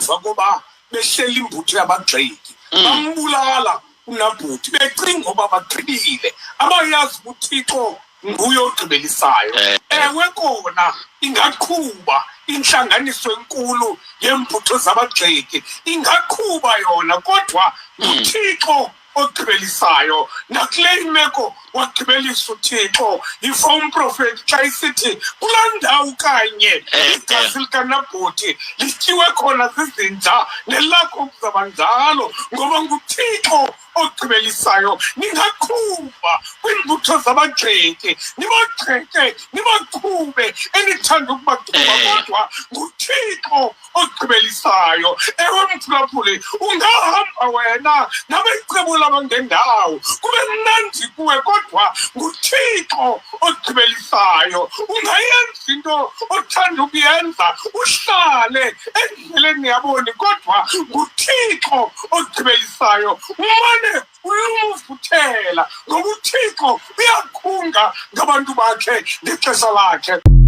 emva koba behleli imbutho yabagxeki bambulala uNabhothi becinga uba bagqibile abayazi uthixo nguye ogqibelisayo. Ewe kona ingaqhuba intlanganiso enkulu yembutho zabagxeki, ingaqhuba yona, kodwa uthixo ogqibelisayo. Nakule imeko wagqibelisa uthixo. Yiva umprofeti xa isithi kulaa ndawo kanye igazi likaNabhothi lityiwe khona zizinja, nelakho kuzaba njalo, ngoba nguthixo ogqibelisayo. Ningaqhuba kwiimbutho zabagxeki, nibagxeke, nibaqhube enithanda ukubaqhuba, kodwa nguthixo ogqibelisayo. Ewe mphulaphuli, ungahamba wena nabecebo labangendawo, kube mnandi kuwe, kodwa nguthixo ogqibelisayo. Ungayenza into othanda ukuyenza, uhlale endleleni yaboni, kodwa nguthixo ogqibelisayo. Umane ulumuvuthela, ngoba uthixo uyakhunga ngabantu bakhe ngexesha lakhe.